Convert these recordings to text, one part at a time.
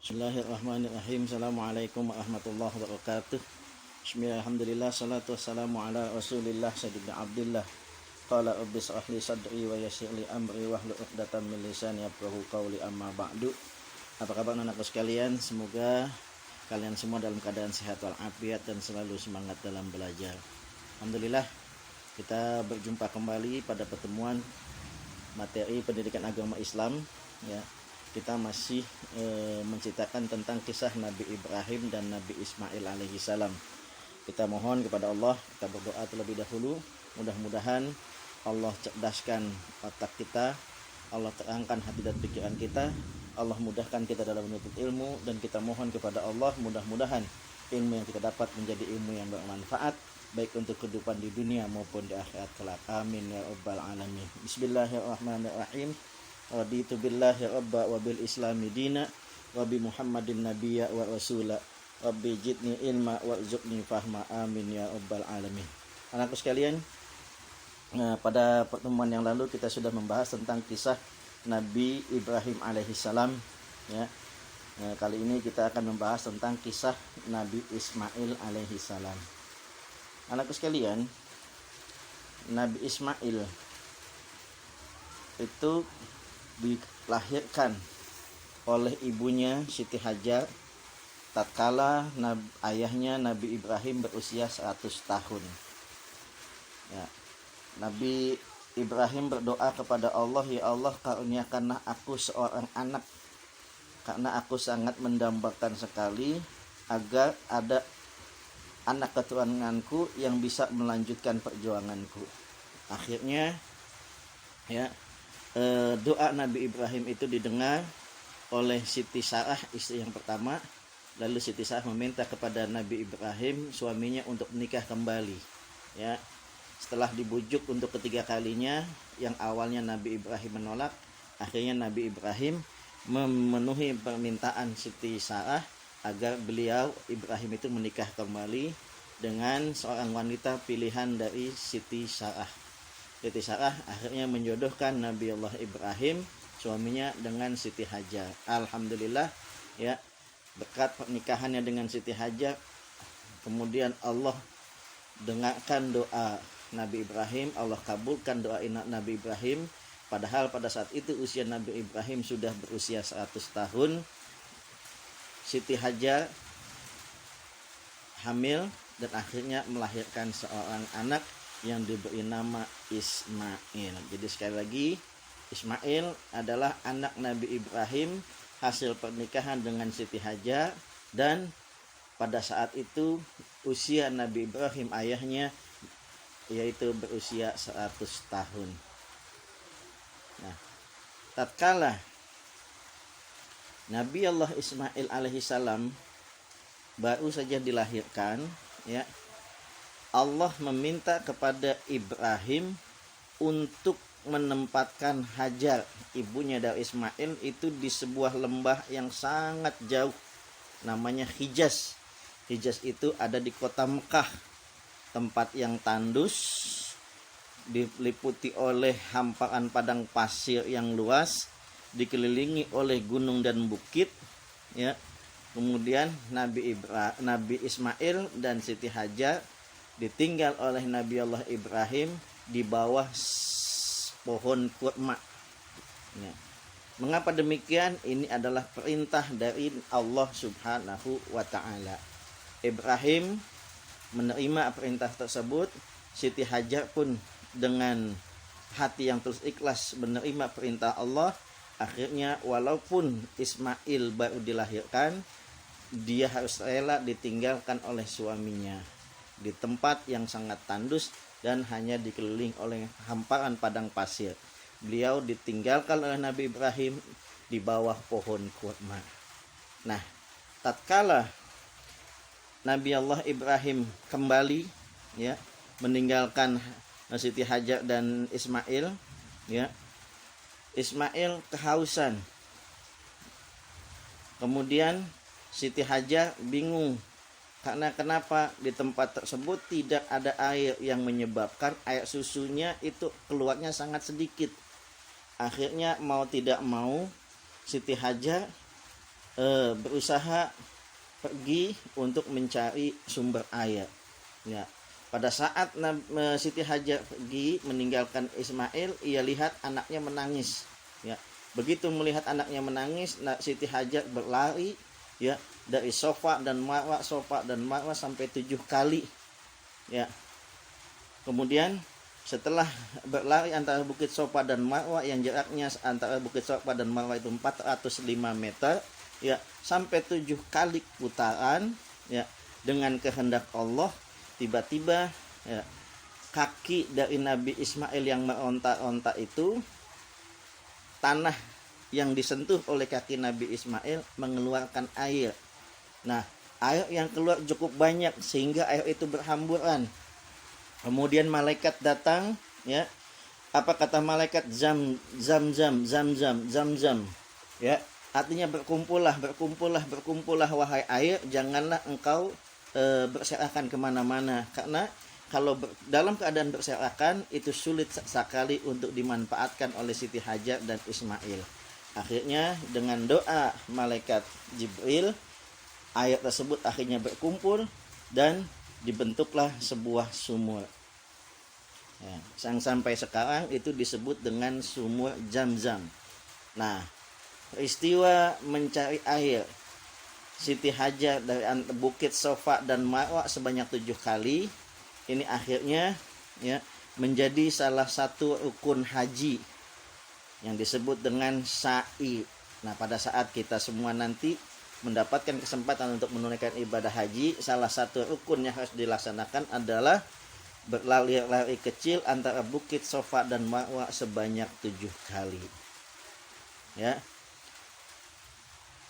Bismillahirrahmanirrahim. Assalamualaikum warahmatullahi wabarakatuh. Bismillahirrahmanirrahim. Salatu wassalamu ala Rasulillah sayyidina Abdillah. Qala rabbi shrah li sadri wa yassir li amri wahlul 'uqdatam min lisani yafqahu qawli, amma ba'du. Apa kabar anak-anakku sekalian? Semoga kalian semua dalam keadaan sehat walafiat dan selalu semangat dalam belajar. Alhamdulillah, kita berjumpa kembali pada pertemuan materi pendidikan agama Islam, ya. Kita masih menceritakan tentang kisah Nabi Ibrahim dan Nabi Ismail alaihi salam. Kita mohon kepada Allah, kita berdoa terlebih dahulu, mudah-mudahan Allah cerdaskan otak kita, Allah terangkan hati dan pikiran kita, Allah mudahkan kita dalam menuntut ilmu, dan kita mohon kepada Allah mudah-mudahan ilmu yang kita dapat menjadi ilmu yang bermanfaat baik untuk kehidupan di dunia maupun di akhirat kelak. Amin ya rabbal alamin. Bismillahirrahmanirrahim. Raditu billahi rabba wa bil islami dina wa bi Muhammadin nabiyya wa rasula rabbi jidni ilma warzuqni fahma, amin ya rabbal alamin. Anakku sekalian, pada pertemuan yang lalu kita sudah membahas tentang kisah Nabi Ibrahim alaihissalam, ya. Kali ini kita akan membahas tentang kisah Nabi Ismail alaihissalam. Anakku sekalian, Nabi Ismail itu dilahirkan oleh ibunya Siti Hajar tatkala ayahnya Nabi Ibrahim berusia 100 tahun. Ya. Nabi Ibrahim berdoa kepada Allah, ya Allah, karuniakanlah aku seorang anak, karena aku sangat mendambakan sekali agar ada anak keturunanku yang bisa melanjutkan perjuanganku. Akhirnya, ya, doa Nabi Ibrahim itu didengar oleh Siti Sarah, istri yang pertama. Lalu Siti Sarah meminta kepada Nabi Ibrahim, suaminya, untuk menikah kembali, ya. Setelah dibujuk untuk ketiga kalinya, yang awalnya Nabi Ibrahim menolak, akhirnya Nabi Ibrahim memenuhi permintaan Siti Sarah agar beliau Ibrahim itu menikah kembali dengan seorang wanita pilihan dari Siti Sarah. Siti Sarah akhirnya menjodohkan Nabi Allah Ibrahim, suaminya, dengan Siti Hajar. Alhamdulillah, ya, berkat pernikahannya dengan Siti Hajar, kemudian Allah dengarkan doa Nabi Ibrahim, Allah kabulkan doa Nabi Ibrahim. Padahal pada saat itu usia Nabi Ibrahim sudah berusia 100 tahun. Siti Hajar hamil dan akhirnya melahirkan seorang anak yang diberi nama Ismail. Jadi sekali lagi, Ismail adalah anak Nabi Ibrahim hasil pernikahan dengan Siti Hajar, dan pada saat itu usia Nabi Ibrahim ayahnya yaitu berusia 100 tahun. Nah, tatkala Nabi Allah Ismail alaihissalam baru saja dilahirkan, ya, Allah meminta kepada Ibrahim untuk menempatkan Hajar, ibunya dari Ismail, itu di sebuah lembah yang sangat jauh, namanya Hijaz. Hijaz itu ada di kota Mekah, tempat yang tandus, diliputi oleh hamparan padang pasir yang luas, dikelilingi oleh gunung dan bukit, ya. Kemudian Nabi Ismail dan Siti Hajar ditinggal oleh Nabi Allah Ibrahim di bawah pohon kurma. Ya. Mengapa demikian? Ini adalah perintah dari Allah Subhanahu wa ta'ala. Ibrahim menerima perintah tersebut. Siti Hajar pun dengan hati yang tulus ikhlas menerima perintah Allah. Akhirnya walaupun Ismail baru dilahirkan, dia harus rela ditinggalkan oleh suaminya di tempat yang sangat tandus dan hanya dikelilingi oleh hamparan padang pasir. Beliau ditinggalkan oleh Nabi Ibrahim di bawah pohon kurma. Nah, tatkala Nabi Allah Ibrahim kembali, ya, meninggalkan Siti Hajar dan Ismail, ya, Ismail kehausan. Kemudian Siti Hajar bingung karena kenapa di tempat tersebut tidak ada air yang menyebabkan air susunya itu keluarnya sangat sedikit. Akhirnya mau tidak mau Siti Hajar berusaha pergi untuk mencari sumber air. Ya, pada saat Siti Hajar pergi meninggalkan Ismail, ia lihat anaknya menangis. Ya, begitu melihat anaknya menangis, Siti Hajar berlari ya dari Safa dan Marwah sampai 7 kali. Ya, kemudian setelah berlari antara Bukit Safa dan Marwah yang jaraknya antara Bukit Safa dan Marwah itu 405 meter, ya, sampai 7 kali putaran, ya, dengan kehendak Allah, tiba-tiba ya, kaki dari Nabi Ismail yang meronta-ronta itu, tanah yang disentuh oleh kaki Nabi Ismail mengeluarkan air. Nah, air yang keluar cukup banyak sehingga air itu berhamburan. Kemudian malaikat datang, ya. Apa kata malaikat? Zam. Ya, artinya berkumpullah wahai air, janganlah engkau berserakan kemana-mana, karena kalau dalam keadaan berserakan itu sulit sekali untuk dimanfaatkan oleh Siti Hajar dan Ismail. Akhirnya dengan doa malaikat Jibril, air tersebut akhirnya berkumpul dan dibentuklah sebuah sumur. Ya, sampai sekarang itu disebut dengan sumur Zam-Zam. Nah, peristiwa mencari air Siti Hajar dari Bukit Safa dan Marwah sebanyak 7 kali, ini akhirnya ya menjadi salah satu rukun haji yang disebut dengan sa'i. Nah, pada saat kita semua nanti mendapatkan kesempatan untuk menunaikan ibadah haji, salah satu rukun yang harus dilaksanakan adalah berlari-lari kecil antara Bukit Safa dan Marwah sebanyak 7 kali. Ya.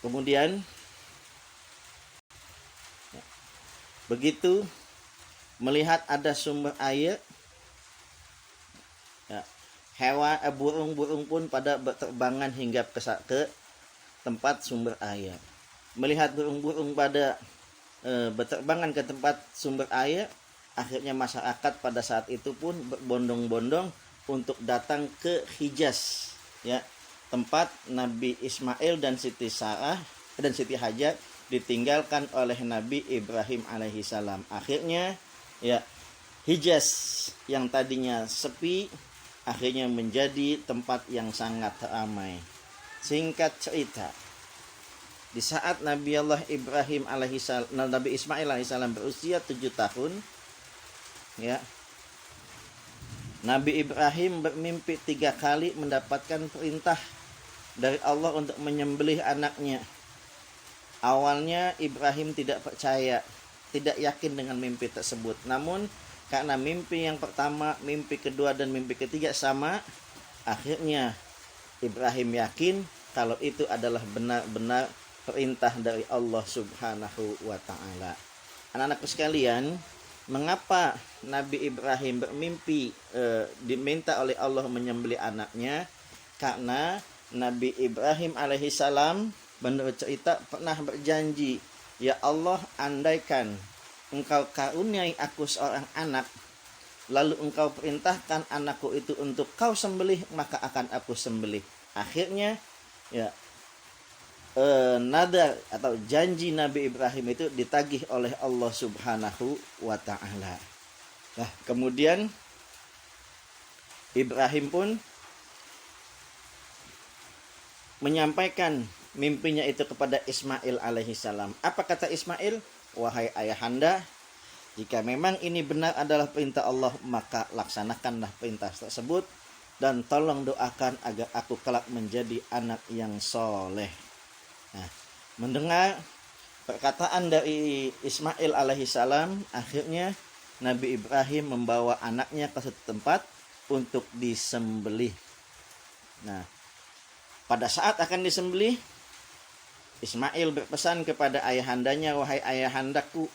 Kemudian begitu melihat ada sumber air, ya, hewan burung-burung pun pada berterbangan hingga ke tempat sumber air. Melihat burung-burung pada berterbangan ke tempat sumber air, akhirnya masyarakat pada saat itu pun berbondong-bondong untuk datang ke Hijaz, ya, tempat Nabi Ismail dan Siti Sarah dan Siti Hajar ditinggalkan oleh Nabi Ibrahim alaihissalam. Akhirnya ya Hijaz yang tadinya sepi akhirnya menjadi tempat yang sangat ramai. Singkat cerita, di saat Nabi Ismail alaihissalam berusia 7 tahun, ya, Nabi Ibrahim bermimpi 3 kali mendapatkan perintah dari Allah untuk menyembelih anaknya. Awalnya Ibrahim tidak percaya, tidak yakin dengan mimpi tersebut. Namun karena mimpi yang pertama, mimpi kedua dan mimpi ketiga sama, akhirnya Ibrahim yakin kalau itu adalah benar-benar perintah dari Allah Subhanahu wa taala. Anak-anakku sekalian, mengapa Nabi Ibrahim bermimpi diminta oleh Allah menyembelih anaknya? Karena Nabi Ibrahim alaihissalam menurut cerita pernah berjanji, ya Allah, andaikan engkau karuniai aku seorang anak, lalu engkau perintahkan anakku itu untuk kau sembelih, maka akan aku sembelih. Akhirnya ya nadar atau janji Nabi Ibrahim itu ditagih oleh Allah Subhanahu wa taala. Nah, kemudian Ibrahim pun menyampaikan mimpinya itu kepada Ismail alaihissalam. Apa kata Ismail? Wahai ayahanda, jika memang ini benar adalah perintah Allah, maka laksanakanlah perintah tersebut dan tolong doakan agar aku kelak menjadi anak yang soleh. Nah, mendengar perkataan dari Ismail alaihissalam, akhirnya Nabi Ibrahim membawa anaknya ke suatu tempat untuk disembelih. Nah, pada saat akan disembelih, Ismail berpesan kepada ayahandanya, wahai ayahandaku,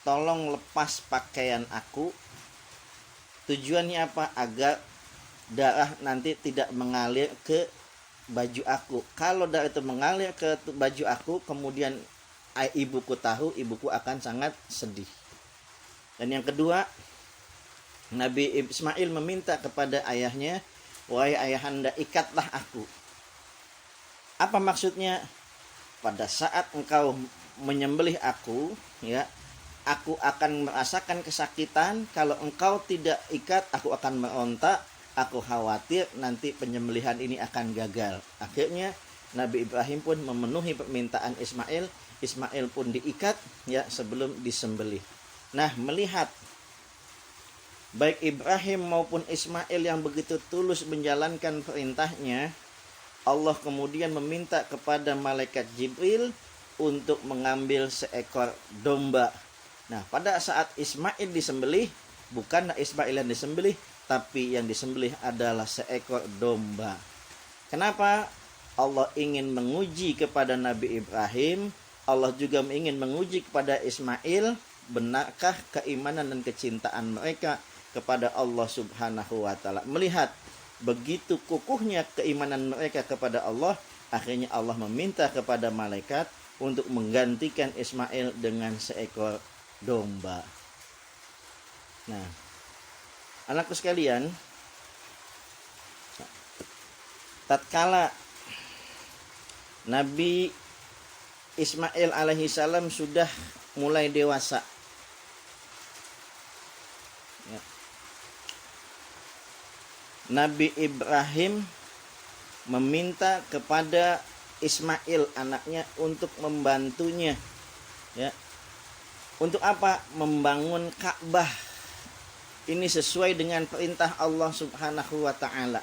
tolong lepas pakaian aku. Tujuannya apa? Agar darah nanti tidak mengalir ke baju aku. Kalau darah itu mengalir ke baju aku, kemudian ibuku tahu, ibuku akan sangat sedih. Dan yang kedua, Nabi Ismail meminta kepada ayahnya, wahai ayahanda, ikatlah aku. Apa maksudnya? pada saat engkau menyembelih aku, ya, aku akan merasakan kesakitan. Kalau engkau tidak ikat, aku akan meronta. Aku khawatir nanti penyembelihan ini akan gagal. Akhirnya Nabi Ibrahim pun memenuhi permintaan Ismail. Ismail pun diikat, ya, sebelum disembelih. Nah, melihat baik Ibrahim maupun Ismail yang begitu tulus menjalankan perintahnya, Allah kemudian meminta kepada malaikat Jibril untuk mengambil seekor domba. Nah, pada saat Ismail disembelih, bukanlah Ismail yang disembelih, tapi yang disembelih adalah seekor domba. Kenapa? Allah ingin menguji kepada Nabi Ibrahim, Allah juga ingin menguji kepada Ismail, benarkah keimanan dan kecintaan mereka kepada Allah Subhanahu wa taala. Melihat begitu kukuhnya keimanan mereka kepada Allah, akhirnya Allah meminta kepada malaikat untuk menggantikan Ismail dengan seekor domba. Nah, anakku sekalian, tatkala Nabi Ismail alaihissalam sudah mulai dewasa, ya, Nabi Ibrahim meminta kepada Ismail anaknya untuk membantunya, ya. Untuk apa? Membangun Ka'bah. Ini sesuai dengan perintah Allah Subhanahu wa taala.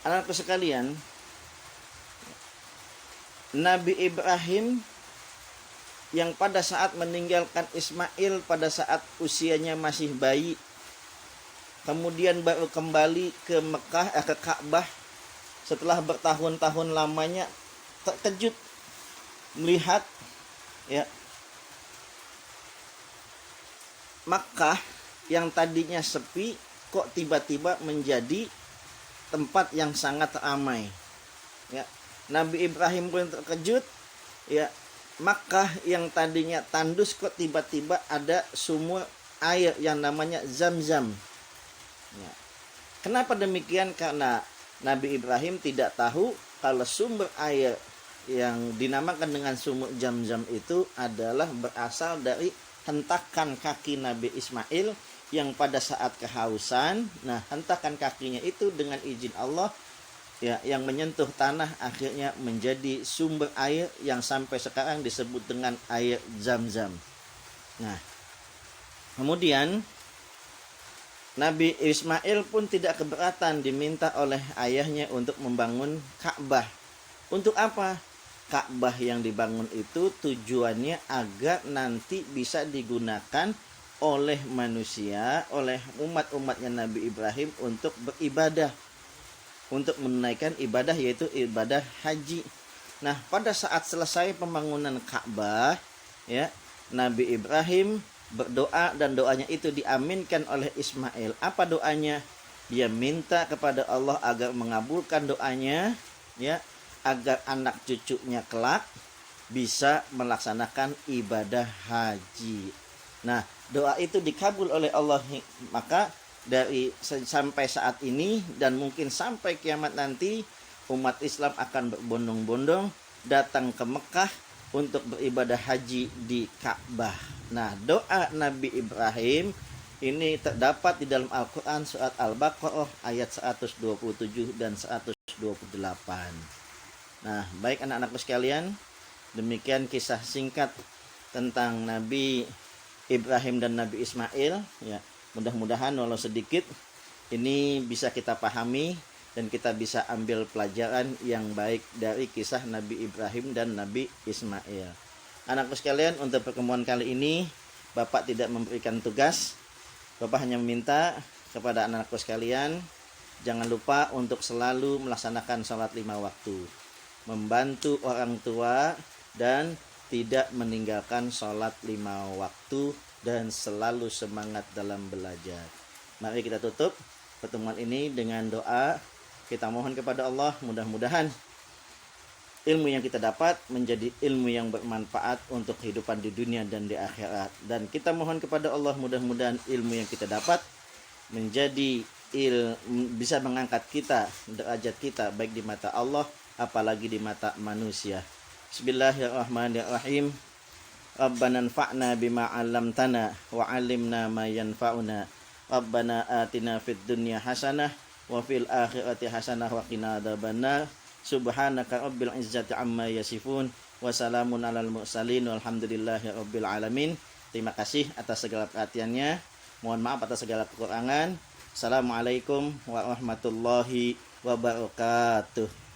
Anak-anakku sekalian, Nabi Ibrahim yang pada saat meninggalkan Ismail pada saat usianya masih bayi, kemudian baru kembali ke Mekah, ke Ka'bah setelah bertahun-tahun lamanya, terkejut melihat, ya, Makkah yang tadinya sepi kok tiba-tiba menjadi tempat yang sangat ramai, ya. Nabi Ibrahim pun terkejut, ya, Makkah yang tadinya tandus kok tiba-tiba ada sumur air yang namanya Zam-Zam, ya. Kenapa demikian? Karena Nabi Ibrahim tidak tahu kalau sumber air yang dinamakan dengan sumur Zam-Zam itu adalah berasal dari hentakan kaki Nabi Ismail yang pada saat kehausan. Nah, hentakan kakinya itu dengan izin Allah, ya, yang menyentuh tanah akhirnya menjadi sumber air yang sampai sekarang disebut dengan air Zam-Zam. Nah, kemudian Nabi Ismail pun tidak keberatan diminta oleh ayahnya untuk membangun Ka'bah. Untuk apa? Ka'bah yang dibangun itu tujuannya agar nanti bisa digunakan oleh manusia, oleh umat-umatnya Nabi Ibrahim untuk beribadah, untuk menunaikan ibadah, yaitu ibadah haji. Nah, pada saat selesai pembangunan Ka'bah, ya, Nabi Ibrahim berdoa dan doanya itu diaminkan oleh Ismail. Apa doanya? Dia minta kepada Allah agar mengabulkan doanya, ya, agar anak cucunya kelak bisa melaksanakan ibadah haji. Nah, doa itu dikabul oleh Allah. Maka dari sampai saat ini dan mungkin sampai kiamat nanti, umat Islam akan berbondong-bondong datang ke Mekah untuk beribadah haji di Ka'bah. Nah, doa Nabi Ibrahim ini terdapat di dalam Al-Quran surat Al-Baqarah ayat 127 dan 128. Nah, baik anak-anakku sekalian, demikian kisah singkat tentang Nabi Ibrahim dan Nabi Ismail, ya. Mudah-mudahan walau sedikit ini bisa kita pahami dan kita bisa ambil pelajaran yang baik dari kisah Nabi Ibrahim dan Nabi Ismail. Anakku sekalian, untuk pertemuan kali ini Bapak tidak memberikan tugas. Bapak hanya meminta kepada anak-anakku sekalian, jangan lupa untuk selalu melaksanakan sholat 5 waktu, membantu orang tua, dan tidak meninggalkan sholat 5 waktu, dan selalu semangat dalam belajar. Mari kita tutup pertemuan ini dengan doa. Kita mohon kepada Allah, mudah-mudahan ilmu yang kita dapat menjadi ilmu yang bermanfaat untuk kehidupan di dunia dan di akhirat. Dan kita mohon kepada Allah, mudah-mudahan ilmu yang kita dapat menjadi bisa mengangkat kita, derajat kita baik di mata Allah apalagi di mata manusia. Bismillahirrahmanirrahim. Rabbana anfa'na bima 'allamtana wa 'allimna ma yanfa'una. Rabbana atina fid dunya hasanah wa fil akhirati hasanah wa qina adzabannar. Subhanaka rabbil izzati amma yasifun wa salamun alal mursalin walhamdulillahi rabbil alamin. Terima kasih atas segala perhatiannya. Mohon maaf atas segala kekurangan. Assalamualaikum warahmatullahi wabarakatuh.